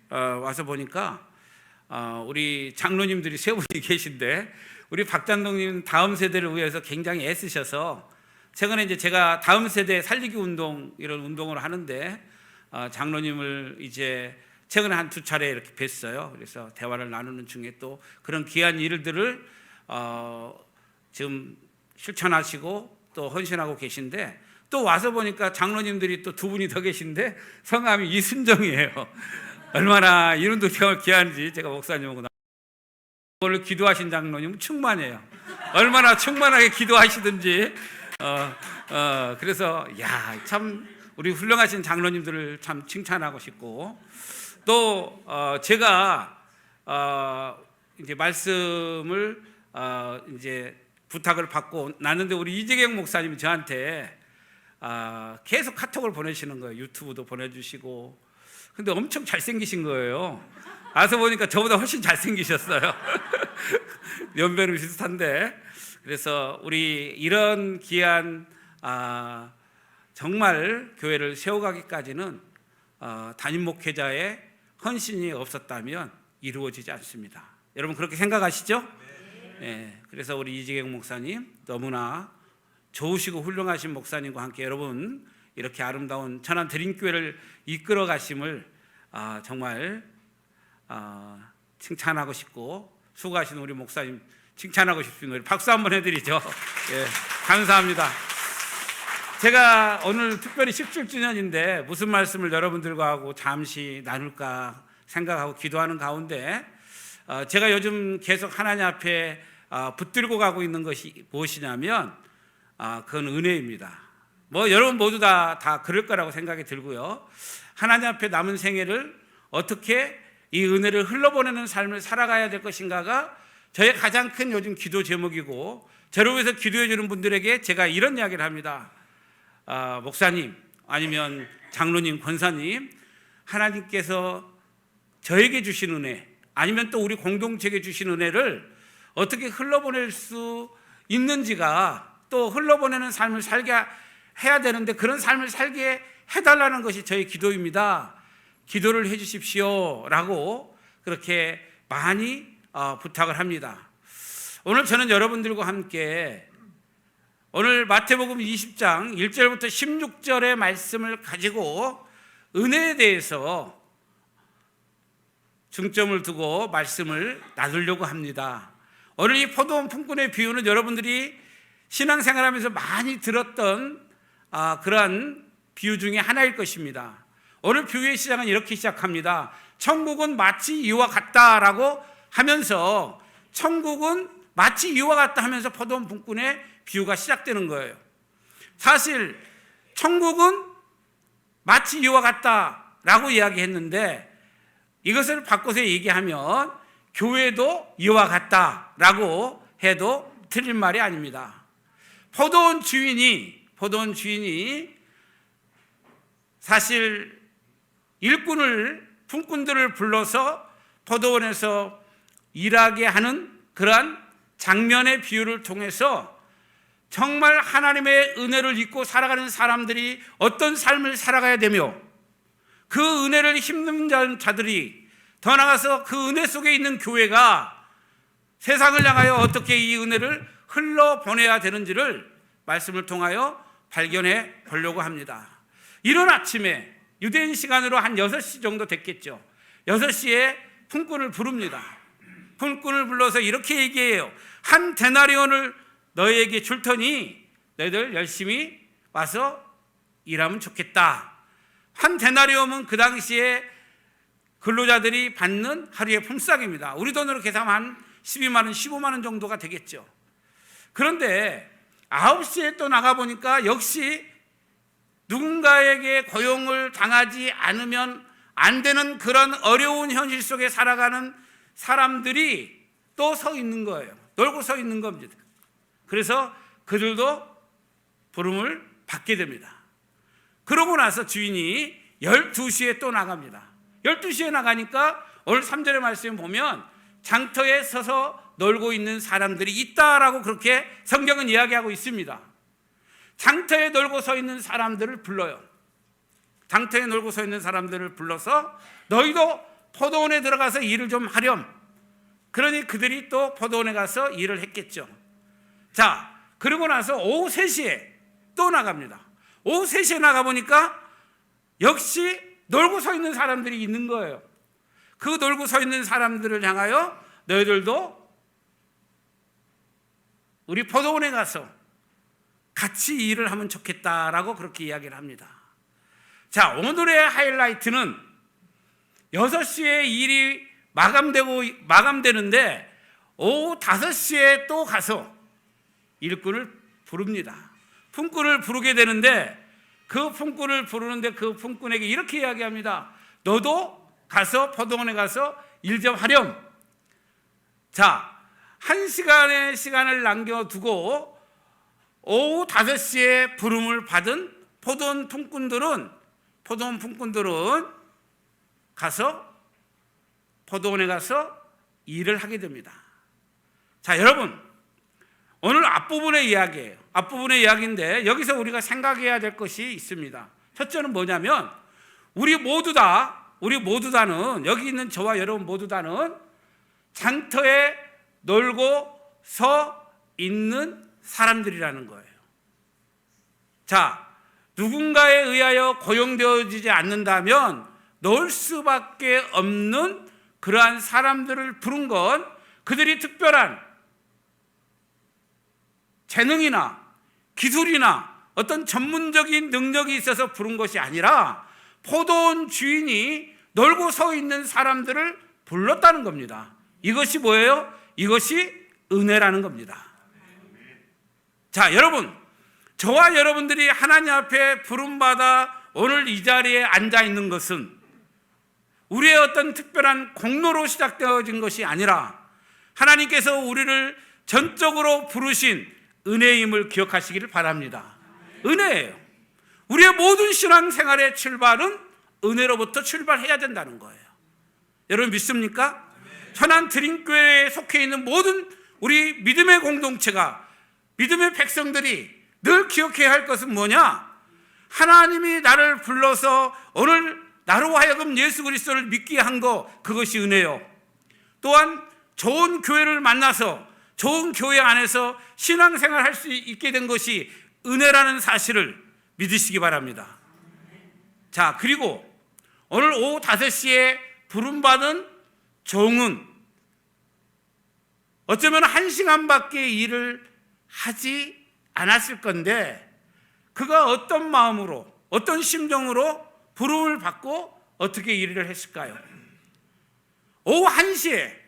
와서 보니까 우리 장로님들이 세 분이 계신데, 우리 박장동님 다음 세대를 위해서 굉장히 애쓰셔서 최근에 이제 제가 다음 세대 살리기 운동, 이런 운동을 하는데 장로님을 이제 최근에 한 두 차례 이렇게 뵀어요. 그래서 대화를 나누는 중에 또 그런 귀한 일들을 지금 실천하시고 또 헌신하고 계신데, 또 와서 보니까 장로님들이 또 두 분이 더 계신데 성함이 이순정이에요. 얼마나 이름도 귀한지 제가 목사님하고 오늘 기도하신 장로님은 충만해요. 얼마나 충만하게 기도하시든지. 그래서 참 우리 훌륭하신 장로님들을 참 칭찬하고 싶고, 또 제가 이제 말씀을 이제 부탁을 받고 났는데, 우리 이재경 목사님이 저한테 계속 카톡을 보내시는 거예요. 유튜브도 보내주시고. 근데 엄청 잘생기신 거예요. 와서 보니까 저보다 훨씬 잘생기셨어요. 연배는 비슷한데. 그래서 우리 이런 귀한 정말 교회를 세워가기까지는 담임 목회자의 헌신이 없었다면 이루어지지 않습니다. 여러분 그렇게 생각하시죠? 네. 그래서 우리 이지경 목사님 너무나 좋으시고 훌륭하신 목사님과 함께 여러분 이렇게 아름다운 천안 드림교회를 이끌어 가심을 정말 칭찬하고 싶고, 수고하신 우리 목사님 칭찬하고 싶습니다. 우리 박수 한번 해드리죠. 예, 감사합니다. 제가 오늘 특별히 17주년인데 무슨 말씀을 여러분들과 하고 잠시 나눌까 생각하고 기도하는 가운데, 제가 요즘 계속 하나님 앞에 붙들고 가고 있는 것이 무엇이냐면 그건 은혜입니다. 뭐 여러분 모두 다 그럴 거라고 생각이 들고요. 하나님 앞에 남은 생애를 어떻게 이 은혜를 흘러보내는 삶을 살아가야 될 것인가가 저의 가장 큰 요즘 기도 제목이고, 저를 위해서 기도해 주는 분들에게 제가 이런 이야기를 합니다. 목사님, 아니면 장로님, 권사님, 하나님께서 저에게 주신 은혜, 아니면 또 우리 공동체에게 주신 은혜를 어떻게 흘러보낼 수 있는지가, 또 흘러보내는 삶을 살게 해야 되는데 그런 삶을 살게 해달라는 것이 저의 기도입니다. 기도를 해 주십시오 라고 그렇게 많이 부탁을 합니다. 오늘 저는 여러분들과 함께 오늘 마태복음 20장 1절부터 16절의 말씀을 가지고 은혜에 대해서 중점을 두고 말씀을 나누려고 합니다. 오늘 이 포도원 품꾼의 비유는 여러분들이 신앙생활하면서 많이 들었던 그러한 비유 중에 하나일 것입니다. 오늘 비유의 시작은 이렇게 시작합니다. 천국은 마치 이와 같다라고 하면서, 천국은 마치 이와 같다 하면서 포도원 품꾼의 비유가 시작되는 거예요. 사실 천국은 마치 이와 같다라고 이야기했는데, 이것을 바꿔서 얘기하면 교회도 이와 같다라고 해도 틀린 말이 아닙니다. 포도원 주인이 사실 품꾼들을 불러서 포도원에서 일하게 하는 그러한 장면의 비유를 통해서 정말 하나님의 은혜를 잊고 살아가는 사람들이 어떤 삶을 살아가야 되며, 그 은혜를 힘든 자들이 더 나아가서 그 은혜 속에 있는 교회가 세상을 향하여 어떻게 이 은혜를 흘러보내야 되는지를 말씀을 통하여 발견해 보려고 합니다. 이른 아침에 유대인 시간으로 한 6시 정도 됐겠죠. 6시에 품꾼을 부릅니다. 품꾼을 불러서 이렇게 얘기해요. 한 데나리온을 너희에게 줄 테니 너희들 열심히 와서 일하면 좋겠다. 한 데나리온은 그 당시에 근로자들이 받는 하루의 품삯입니다. 우리 돈으로 계산하면 한 12만 원, 15만 원 정도가 되겠죠. 그런데 9시에 또 나가보니까 역시 누군가에게 고용을 당하지 않으면 안 되는 그런 어려운 현실 속에 살아가는 사람들이 또 서 있는 거예요. 놀고 서 있는 겁니다. 그래서 그들도 부름을 받게 됩니다. 그러고 나서 주인이 12시에 또 나갑니다. 12시에 나가니까 오늘 3절의 말씀에 보면 장터에 서서 놀고 있는 사람들이 있다라고 그렇게 성경은 이야기하고 있습니다. 장터에 놀고 서 있는 사람들을 불러요. 장터에 놀고 서 있는 사람들을 불러서 너희도 포도원에 들어가서 일을 좀 하렴. 그러니 그들이 또 포도원에 가서 일을 했겠죠. 자, 그러고 나서 오후 3시에 또 나갑니다. 오후 3시에 나가보니까 역시 놀고 서 있는 사람들이 있는 거예요. 그 놀고 서 있는 사람들을 향하여 너희들도 우리 포도원에 가서 같이 일을 하면 좋겠다라고 그렇게 이야기를 합니다. 자, 오늘의 하이라이트는 6시에 일이 마감되는데 오후 5시에 또 가서 일꾼을 부릅니다. 품꾼을 부르게 되는데 그 품꾼을 부르는데 그 품꾼에게 이렇게 이야기합니다. 너도 가서 포도원에 가서 일 좀 하렴. 자, 1시간의 시간을 남겨두고 오후 5시에 부름을 받은 포도원 품꾼들은 가서 포도원에 가서 일을 하게 됩니다. 자, 여러분, 오늘 앞부분의 이야기예요. 앞부분의 이야기인데 여기서 우리가 생각해야 될 것이 있습니다. 첫째는 뭐냐면 우리 모두 다는 여기 있는 저와 여러분 모두 다는 장터에 놀고 서 있는 사람들이라는 거예요. 자, 누군가에 의하여 고용되어지지 않는다면 놀 수밖에 없는 그러한 사람들을 부른 건 그들이 특별한 재능이나 기술이나 어떤 전문적인 능력이 있어서 부른 것이 아니라 포도원 주인이 놀고 서 있는 사람들을 불렀다는 겁니다. 이것이 뭐예요? 이것이 은혜라는 겁니다. 자, 여러분, 저와 여러분들이 하나님 앞에 부름받아 오늘 이 자리에 앉아 있는 것은 우리의 어떤 특별한 공로로 시작되어진 것이 아니라 하나님께서 우리를 전적으로 부르신 은혜임을 기억하시기를 바랍니다. 은혜예요. 우리의 모든 신앙생활의 출발은 은혜로부터 출발해야 된다는 거예요. 여러분 믿습니까? 현안 드림교회에 속해 있는 모든 우리 믿음의 공동체가, 믿음의 백성들이 늘 기억해야 할 것은 뭐냐? 하나님이 나를 불러서 오늘 나로 하여금 예수 그리스도를 믿게 한 거, 그것이 은혜요. 또한 좋은 교회를 만나서 좋은 교회 안에서 신앙생활 할 수 있게 된 것이 은혜라는 사실을 믿으시기 바랍니다. 자, 그리고 오늘 오후 5시에 부름받은 종은 어쩌면 1시간밖에 일을 하지 않았을 건데 그가 어떤 마음으로, 어떤 심정으로 부름을 받고 어떻게 일을 했을까요? 오후 5시에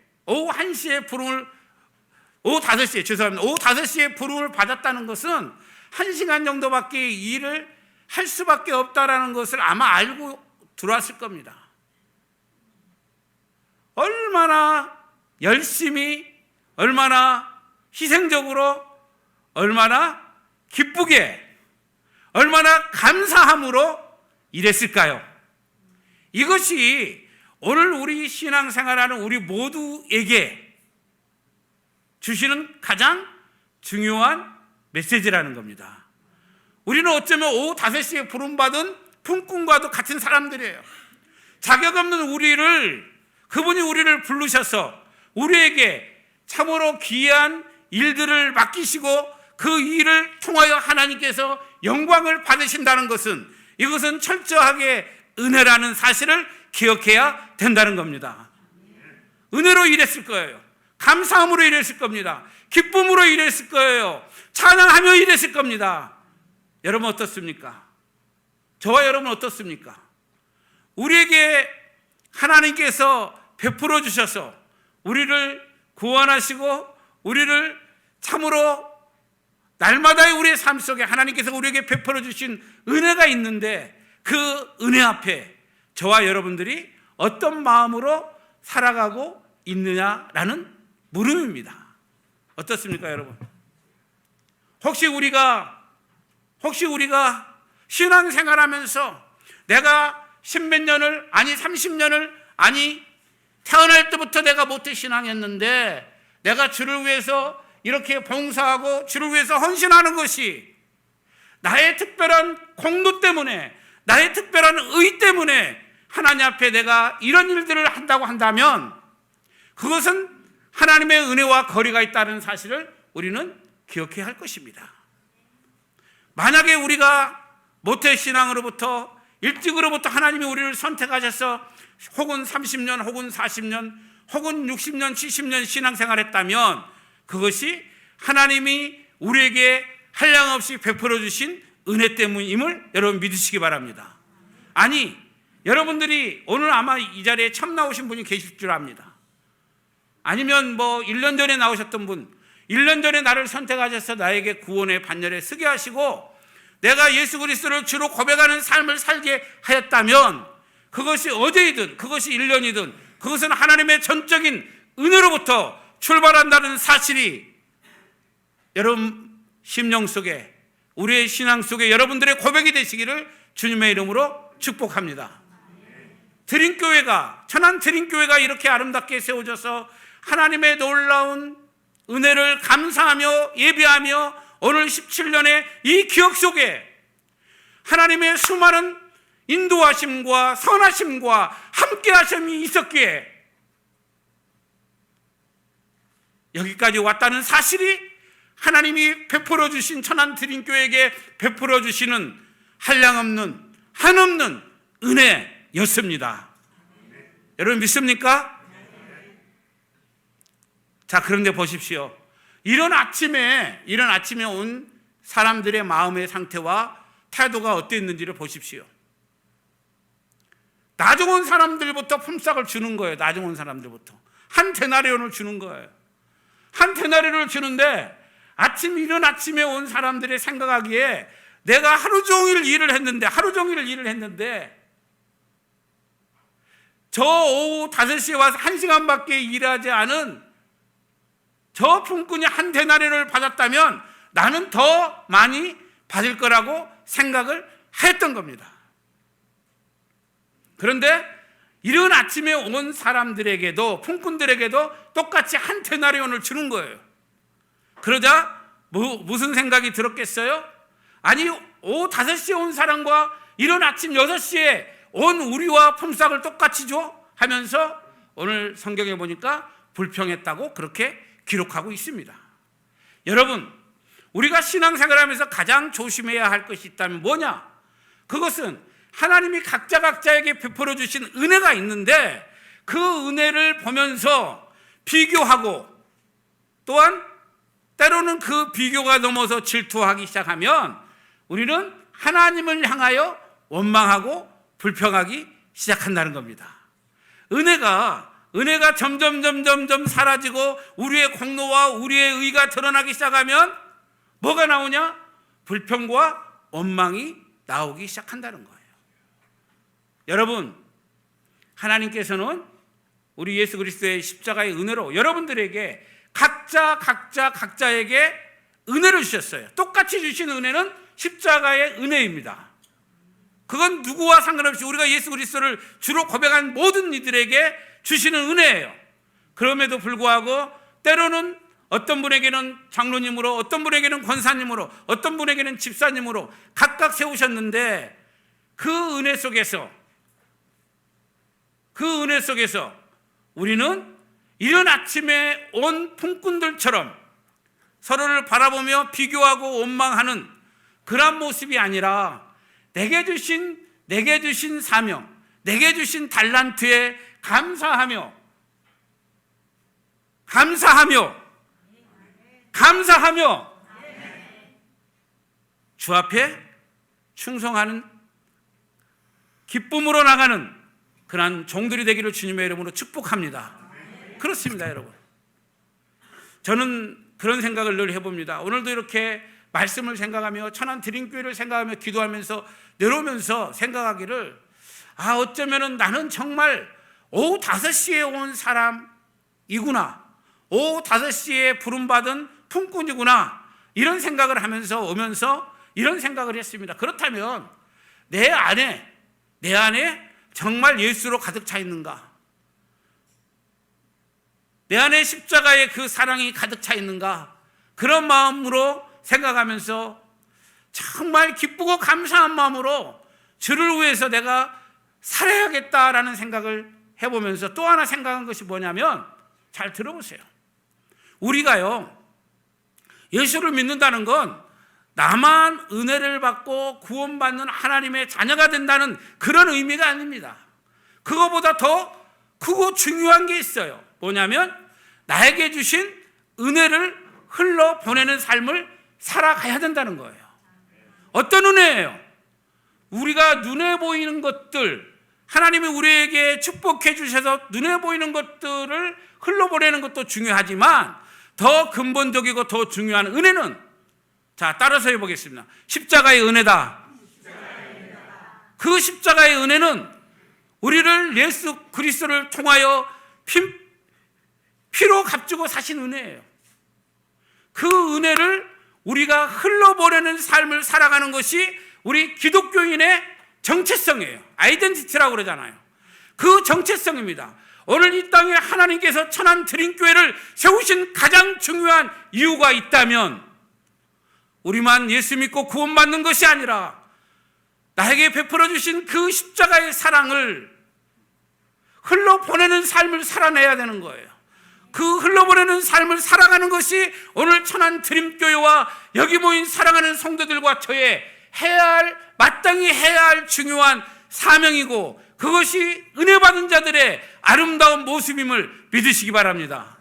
부름을 받았다는 것은 1시간 정도밖에 일을 할 수밖에 없다라는 것을 아마 알고 들어왔을 겁니다. 얼마나 열심히, 얼마나 희생적으로, 얼마나 기쁘게, 얼마나 감사함으로 일했을까요? 이것이 오늘 우리 신앙생활하는 우리 모두에게 주시는 가장 중요한 메시지라는 겁니다. 우리는 어쩌면 오후 5시에 부름받은 품꾼과도 같은 사람들이에요. 자격 없는 그분이 우리를 부르셔서 우리에게 참으로 귀한 일들을 맡기시고 그 일을 통하여 하나님께서 영광을 받으신다는 것은, 이것은 철저하게 은혜라는 사실을 기억해야 된다는 겁니다. 은혜로 일했을 거예요. 감사함으로 일했을 겁니다. 기쁨으로 일했을 거예요. 찬양하며 일했을 겁니다. 여러분 어떻습니까? 저와 여러분 어떻습니까? 우리에게 하나님께서 베풀어 주셔서 우리를 구원하시고 우리를 참으로 날마다의 우리의 삶 속에 하나님께서 우리에게 베풀어 주신 은혜가 있는데 그 은혜 앞에 저와 여러분들이 어떤 마음으로 살아가고 있느냐라는 물음입니다. 어떻습니까, 여러분? 혹시 우리가 신앙생활하면서 내가 10몇 년을, 아니 30년을, 아니 태어날 때부터 내가 모태신앙했는데 내가 주를 위해서 이렇게 봉사하고 주를 위해서 헌신하는 것이 나의 특별한 공로 때문에, 나의 특별한 의 때문에 하나님 앞에 내가 이런 일들을 한다고 한다면 그것은 하나님의 은혜와 거리가 있다는 사실을 우리는 기억해야 할 것입니다. 만약에 우리가 모태신앙으로부터 일찍으로부터 하나님이 우리를 선택하셔서 혹은 30년 혹은 40년 혹은 60년 70년 신앙생활했다면 그것이 하나님이 우리에게 한량없이 베풀어 주신 은혜 때문임을 여러분 믿으시기 바랍니다. 아니, 여러분들이 오늘 아마 이 자리에 처음 나오신 분이 계실 줄 압니다. 아니면 뭐 1년 전에 나오셨던 분, 1년 전에 나를 선택하셔서 나에게 구원의 반열에 서게 하시고 내가 예수 그리스도를 주로 고백하는 삶을 살게 하였다면 그것이 어제이든 그것이 1년이든 그것은 하나님의 전적인 은혜로부터 출발한다는 사실이 여러분 심령 속에, 우리의 신앙 속에 여러분들의 고백이 되시기를 주님의 이름으로 축복합니다. 드림교회가, 천안 드림교회가 이렇게 아름답게 세워져서 하나님의 놀라운 은혜를 감사하며 예배하며 오늘 17년의 이 기억 속에 하나님의 수많은 인도하심과 선하심과 함께하심이 있었기에 여기까지 왔다는 사실이 하나님이 베풀어 주신 천안 드림교회에게 베풀어 주시는 한량없는 한없는 은혜였습니다. 여러분 믿습니까? 자, 그런데 보십시오. 이런 아침에 온 사람들의 마음의 상태와 태도가 어땠는지를 보십시오. 나중 온 사람들부터 품삯을 주는 거예요. 나중 온 사람들부터 한 데나리온을 주는 거예요. 한 데나리온을 주는데 이른 아침에 온 사람들이 생각하기에 내가 하루 종일 일을 했는데 저 오후 5시에 와서 1시간밖에 일하지 않은 저 품꾼이 한 데나리온을 받았다면 나는 더 많이 받을 거라고 생각을 했던 겁니다. 그런데 이른 아침에 온 사람들에게도, 품꾼들에게도 똑같이 한 데나리온을 주는 거예요. 그러자 무슨 생각이 들었겠어요? 아니, 오후 5시에 온 사람과 이른 아침 6시에 온 우리와 품삯을 똑같이 줘? 하면서 오늘 성경에 보니까 불평했다고 그렇게 기록하고 있습니다. 여러분, 우리가 신앙생활하면서 가장 조심해야 할 것이 있다면 뭐냐? 그것은 하나님이 각자에게 베풀어 주신 은혜가 있는데 그 은혜를 보면서 비교하고 또한 때로는 그 비교가 넘어서 질투하기 시작하면 우리는 하나님을 향하여 원망하고 불평하기 시작한다는 겁니다. 은혜가 점점 사라지고 우리의 공로와 우리의 의가 드러나기 시작하면 뭐가 나오냐? 불평과 원망이 나오기 시작한다는 거예요. 여러분, 하나님께서는 우리 예수 그리스도의 십자가의 은혜로 여러분들에게 각자에게 은혜를 주셨어요. 똑같이 주신 은혜는 십자가의 은혜입니다. 그건 누구와 상관없이 우리가 예수 그리스도를 주로 고백한 모든 이들에게 주시는 은혜예요. 그럼에도 불구하고 때로는 어떤 분에게는 장로님으로, 어떤 분에게는 권사님으로, 어떤 분에게는 집사님으로 각각 세우셨는데 그 은혜 속에서 우리는 이른 아침에 온 품꾼들처럼 서로를 바라보며 비교하고 원망하는 그런 모습이 아니라 내게 주신 사명, 내게 주신 달란트에 감사하며 주 앞에 충성하는 기쁨으로 나가는 그러한 종들이 되기를 주님의 이름으로 축복합니다. 그렇습니다, 여러분. 저는 그런 생각을 늘 해봅니다. 오늘도 이렇게 말씀을 생각하며 천안 드림교회를 생각하며 기도하면서 내려오면서 생각하기를 어쩌면은 나는 정말 오후 5시에 온 사람이구나, 오후 5시에 부름받은 품꾼이구나, 이런 생각을 하면서 오면서 이런 생각을 했습니다. 그렇다면 내 안에 정말 예수로 가득 차 있는가? 내 안에 십자가의 그 사랑이 가득 차 있는가? 그런 마음으로 생각하면서 정말 기쁘고 감사한 마음으로 주를 위해서 내가 살아야겠다라는 생각을 해보면서 또 하나 생각한 것이 뭐냐면, 잘 들어보세요. 우리가요, 예수를 믿는다는 건 나만 은혜를 받고 구원받는 하나님의 자녀가 된다는 그런 의미가 아닙니다. 그거보다 더 크고 중요한 게 있어요. 뭐냐면 나에게 주신 은혜를 흘러보내는 삶을 살아가야 된다는 거예요. 어떤 은혜예요? 우리가 눈에 보이는 것들, 하나님이 우리에게 축복해 주셔서 눈에 보이는 것들을 흘러보내는 것도 중요하지만 더 근본적이고 더 중요한 은혜는, 자, 따라서 해보겠습니다. 십자가의 은혜다. 그 십자가의 은혜는 우리를 예수 그리스도를 통하여 피로 값주고 사신 은혜예요. 그 은혜를 우리가 흘러보내는 삶을 살아가는 것이 우리 기독교인의 정체성이에요. 아이덴티티라고 그러잖아요. 그 정체성입니다. 오늘 이 땅에 하나님께서 천안 드림교회를 세우신 가장 중요한 이유가 있다면, 우리만 예수 믿고 구원받는 것이 아니라 나에게 베풀어 주신 그 십자가의 사랑을 흘러보내는 삶을 살아내야 되는 거예요. 그 흘러보내는 삶을 살아가는 것이 오늘 천안 드림교회와 여기 모인 사랑하는 성도들과 저의 마땅히 해야 할 중요한 사명이고, 그것이 은혜 받은 자들의 아름다운 모습임을 믿으시기 바랍니다.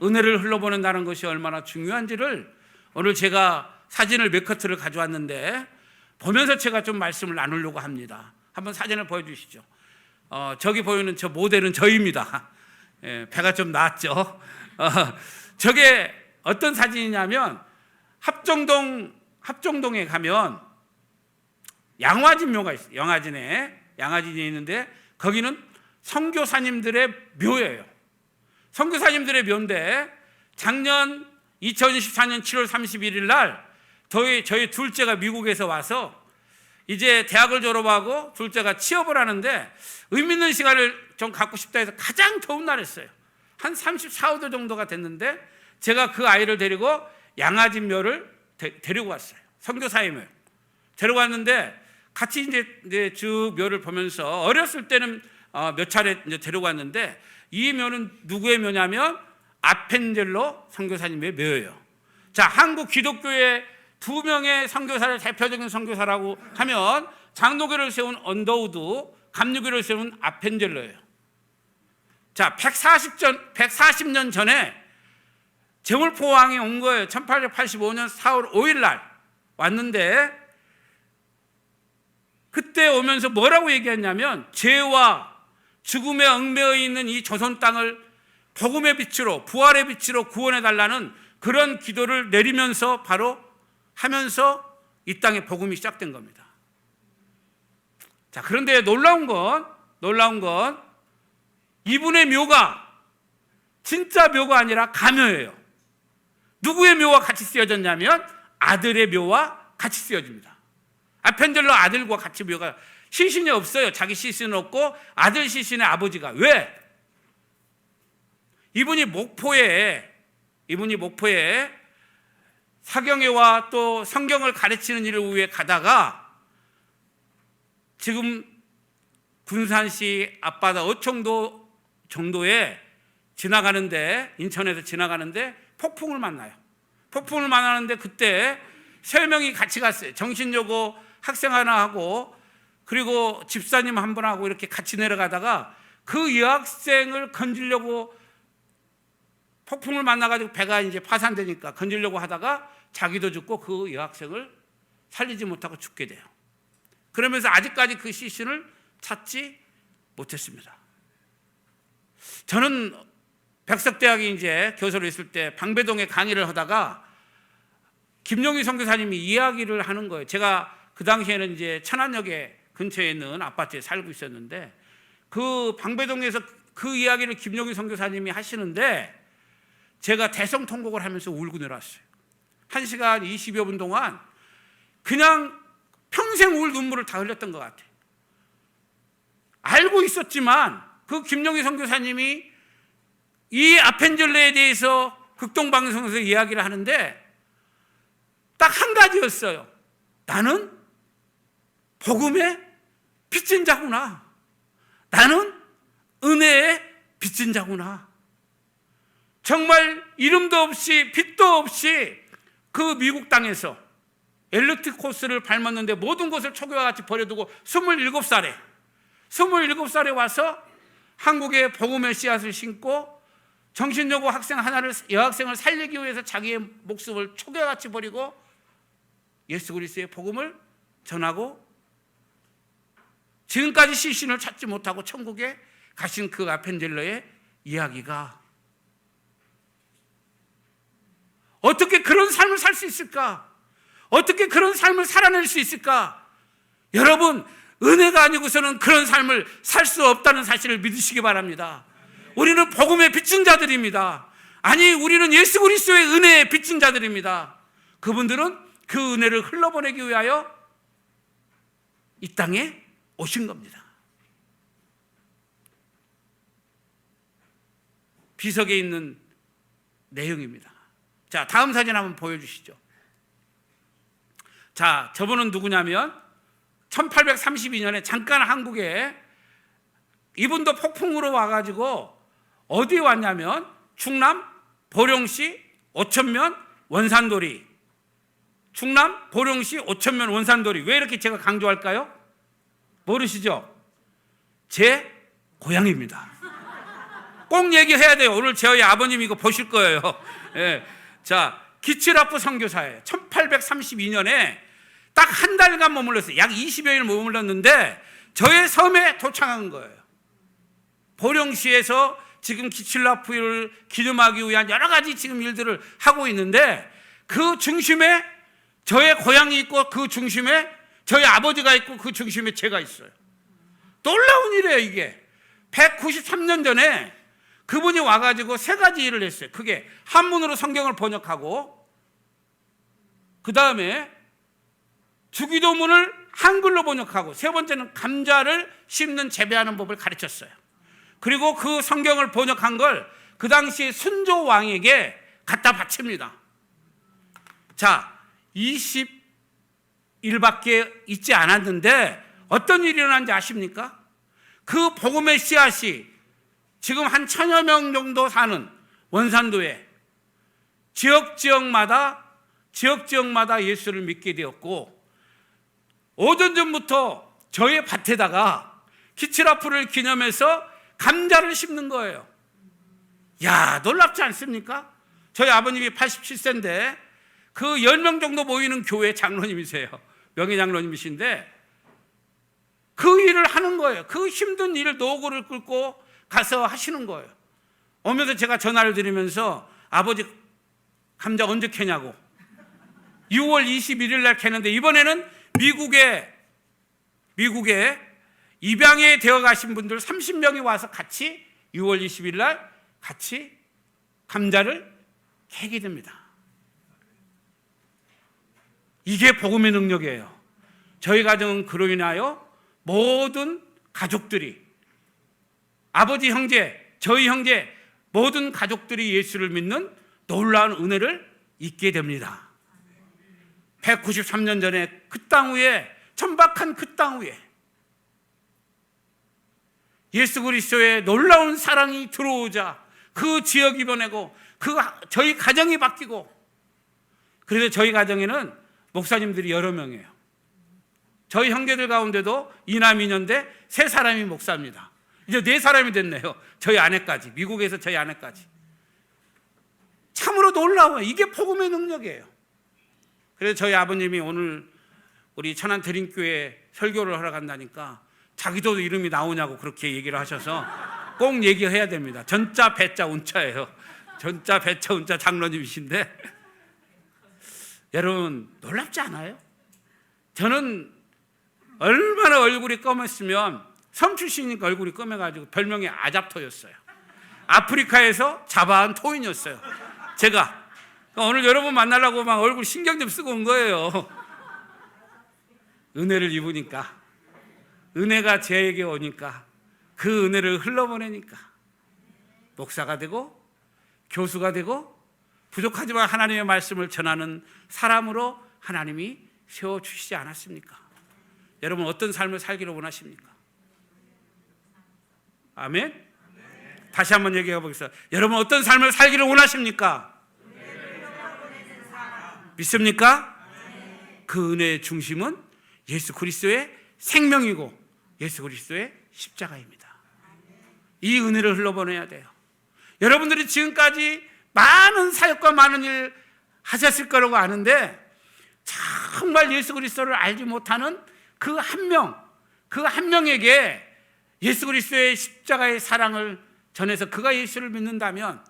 은혜를 흘러보낸다는 것이 얼마나 중요한지를 오늘 제가 사진을 몇 커트를 가져왔는데 보면서 제가 좀 말씀을 나누려고 합니다. 한번 사진을 보여주시죠. 저기 보이는 저 모델은 저입니다. 배가 좀 나왔죠. 저게 어떤 사진이냐면, 합정동에 가면 양화진 묘가 있어요. 양화진이 있는데 거기는 선교사님들의 묘예요. 선교사님들의 묘인데 작년 2014년 7월 31일 날 저희 둘째가 미국에서 와서 이제 대학을 졸업하고 둘째가 취업을 하는데 의미 있는 시간을 좀 갖고 싶다 해서 가장 더운 날이었어요. 한 34, 5도 정도가 됐는데 제가 그 아이를 데리고 양화진 묘를 데리고 왔어요. 선교사의 묘 데리고 왔는데 같이 이제 쭉 묘를 보면서, 어렸을 때는 몇 차례 이제 데리고 왔는데, 이 묘는 누구의 묘냐면 아펜젤로 선교사님의 묘예요. 자, 한국 기독교의 두 명의 선교사를 대표적인 선교사라고 하면 장로교를 세운 언더우드, 감리교를 세운 아펜젤로예요. 자, 140년 전에 제물포 왕이 온 거예요. 1885년 4월 5일 날 왔는데, 그때 오면서 뭐라고 얘기했냐면, 죄와 죽음에 얽매여 있는 이 조선 땅을 복음의 빛으로, 부활의 빛으로 구원해 달라는 그런 기도를 내리면서 바로 하면서 이 땅에 복음이 시작된 겁니다. 자, 그런데 놀라운 건 이분의 묘가 진짜 묘가 아니라 가묘예요. 누구의 묘와 같이 쓰여졌냐면 아들의 묘와 같이 쓰여집니다. 아펜젤로 아들과 같이 묘가, 시신이 없어요. 자기 시신은 없고 아들 시신의 아버지가. 왜? 이분이 목포에 사경회와 또 성경을 가르치는 일을 위해 가다가 지금 군산시 앞바다 어청도 정도에 지나가는데, 인천에서 지나가는데 폭풍을 만나요. 폭풍을 만나는데 그때 3명이 같이 갔어요. 정신여고 학생 하나 하고 그리고 집사님 한 분하고 이렇게 같이 내려가다가 그 여학생을 건지려고, 폭풍을 만나가지고 배가 이제 파산되니까 건지려고 하다가 자기도 죽고 그 여학생을 살리지 못하고 죽게 돼요. 그러면서 아직까지 그 시신을 찾지 못했습니다. 저는 백석대학에 이제 교수로 있을 때 방배동에 강의를 하다가 김용희 선교사님이 이야기를 하는 거예요. 제가 그 당시에는 이제 천안역에 근처에 있는 아파트에 살고 있었는데, 그 방배동에서 그 이야기를 김용희 선교사님이 하시는데 제가 대성통곡을 하면서 울고 내려왔어요. 1시간 20여 분 동안 그냥 평생 울 눈물을 다 흘렸던 것 같아요. 알고 있었지만 그 김용희 선교사님이 이 아펜젤로에 대해서 극동방송에서 이야기를 하는데 딱 한 가지였어요. 나는 복음의 빚진 자구나. 나는 은혜의 빚진 자구나. 정말 이름도 없이 빛도 없이 그 미국 땅에서 엘리트 코스를 밟았는데 모든 것을 초교와 같이 버려두고 27살에 와서 한국의 복음의 씨앗을 심고 정신여고 여학생을 살리기 위해서 자기의 목숨을 초교와 같이 버리고 예수 그리스도의 복음을 전하고 지금까지 시신을 찾지 못하고 천국에 가신 그 아펜젤러의 이야기가 어떻게 그런 삶을 살 수 있을까? 어떻게 그런 삶을 살아낼 수 있을까? 여러분, 은혜가 아니고서는 그런 삶을 살 수 없다는 사실을 믿으시기 바랍니다. 우리는 복음의 빚진 자들입니다. 아니, 우리는 예수 그리스도의 은혜의 빚진 자들입니다. 그분들은 그 은혜를 흘러보내기 위하여 이 땅에 오신 겁니다. 비석에 있는 내용입니다. 자, 다음 사진 한번 보여주시죠. 자, 저분은 누구냐면 1832년에 잠깐 한국에 이분도 폭풍으로 와가지고 어디에 왔냐면 충남 보령시 오천면 원산도리. 충남 보령시 오천면 원산도리. 왜 이렇게 제가 강조할까요? 모르시죠? 제 고향입니다. 꼭 얘기해야 돼요. 오늘 저희 아버님 이거 보실 거예요. 예. 자, 기칠하프 선교사에 1832년에 딱 한 달간 머물렀어요. 약 20여일 머물렀는데 저의 섬에 도착한 거예요. 보령시에서 지금 기칠라프를 기념하기 위한 여러 가지 지금 일들을 하고 있는데 그 중심에 저의 고향이 있고 그 중심에 저희 아버지가 있고 그 중심에 제가 있어요. 놀라운 일이에요. 이게 193년 전에 그분이 와가지고 세 가지 일을 했어요. 그게 한문으로 성경을 번역하고 그 다음에 주기도문을 한글로 번역하고 세 번째는 감자를 씹는 재배하는 법을 가르쳤어요. 그리고 그 성경을 번역한 걸 그 당시 순조 왕에게 갖다 바칩니다. 자, 20일밖에 있지 않았는데 어떤 일이 일어난지 아십니까? 그 복음의 씨앗이 지금 한 1000여 명 정도 사는 원산도에 지역마다 예수를 믿게 되었고 오전 전부터 저의 밭에다가 기칠아프를 기념해서 감자를 심는 거예요. 야, 놀랍지 않습니까? 저희 아버님이 87세인데 그 10명 정도 모이는 교회 장로님이세요. 명예장로님이신데 그 일을 하는 거예요. 그 힘든 일을 노고를 끌고 가서 하시는 거예요. 오면서 제가 전화를 드리면서 아버지 감자 언제 캐냐고 6월 21일 날 캐는데 이번에는 미국에 입양에 되어 가신 분들 30명이 와서 같이 6월 20일 날 같이 감자를 캐게 됩니다. 이게 복음의 능력이에요. 저희 가정은 그로 인하여 모든 가족들이 아버지 형제, 저희 형제 모든 가족들이 예수를 믿는 놀라운 은혜를 잊게 됩니다. 193년 전에 그 땅 위에 천박한 그 땅 위에 예수 그리스도의 놀라운 사랑이 들어오자 그 지역이 변하고 저희 가정이 바뀌고 그래서 저희 가정에는 목사님들이 여러 명이에요. 저희 형제들 가운데도 이남 이녀인데 3사람이 목사입니다. 이제 4사람이 됐네요. 저희 아내까지, 미국에서 저희 아내까지. 참으로 놀라워요. 이게 복음의 능력이에요. 그래서 저희 아버님이 오늘 우리 천안 드림교회 설교를 하러 간다니까 자기도 이름이 나오냐고 그렇게 얘기를 하셔서 꼭 얘기해야 됩니다. 전자 배자 운자예요. 전자 배자 운자 장로님이신데 여러분 놀랍지 않아요? 저는 얼마나 얼굴이 검었으면 섬 출신이니까 얼굴이 검해가지고 별명이 아잡토였어요. 아프리카에서 잡아온 토인이었어요. 제가 오늘 여러분 만나려고 막 얼굴 신경 좀 쓰고 온 거예요. 은혜를 입으니까, 은혜가 제에게 오니까, 그 은혜를 흘러보내니까 목사가 되고 교수가 되고 부족하지만 하나님의 말씀을 전하는 사람으로 하나님이 세워주시지 않았습니까? 여러분 어떤 삶을 살기를 원하십니까? 아멘. 다시 한번 얘기해 보겠습니다. 여러분 어떤 삶을 살기를 원하십니까? 믿습니까? 그 은혜의 중심은 예수 그리스도의 생명이고 예수 그리스도의 십자가입니다. 이 은혜를 흘러보내야 돼요. 여러분들이 지금까지 많은 사역과 많은 일 하셨을 거라고 아는데 정말 예수 그리스도를 알지 못하는 그 한 명에게 예수 그리스도의 십자가의 사랑을 전해서 그가 예수를 믿는다면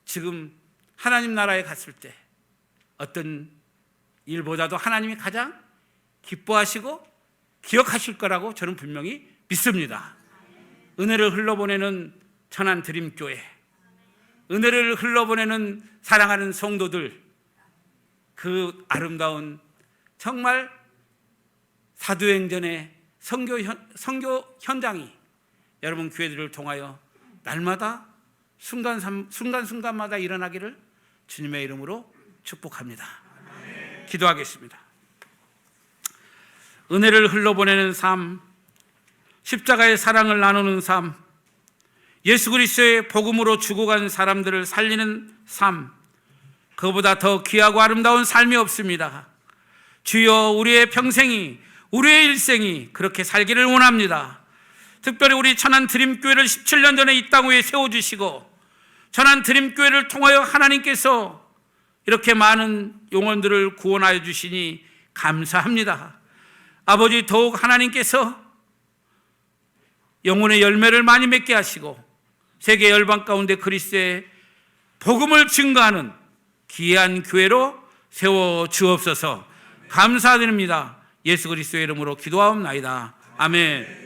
지금 하나님 나라에 갔을 때 어떤 일보다도 하나님이 가장 기뻐하시고 기억하실 거라고 저는 분명히 믿습니다. 은혜를 흘러보내는 천안 드림교회, 은혜를 흘러보내는 사랑하는 성도들, 그 아름다운 정말 사도행전의 선교 현장이 여러분 교회들을 통하여 날마다 순간순간마다 일어나기를 주님의 이름으로 축복합니다. 기도하겠습니다. 은혜를 흘러보내는 삶, 십자가의 사랑을 나누는 삶, 예수 그리스도의 복음으로 죽어간 사람들을 살리는 삶, 그보다 더 귀하고 아름다운 삶이 없습니다. 주여, 우리의 평생이, 우리의 일생이 그렇게 살기를 원합니다. 특별히 우리 천안 드림교회를 17년 전에 이 땅 위에 세워주시고 천안 드림교회를 통하여 하나님께서 이렇게 많은 영혼들을 구원하여 주시니 감사합니다. 아버지, 더욱 하나님께서 영혼의 열매를 많이 맺게 하시고 세계 열방 가운데 그리스도의 복음을 증거하는 귀한 교회로 세워 주옵소서. 감사드립니다. 예수 그리스도의 이름으로 기도하옵나이다. 아멘.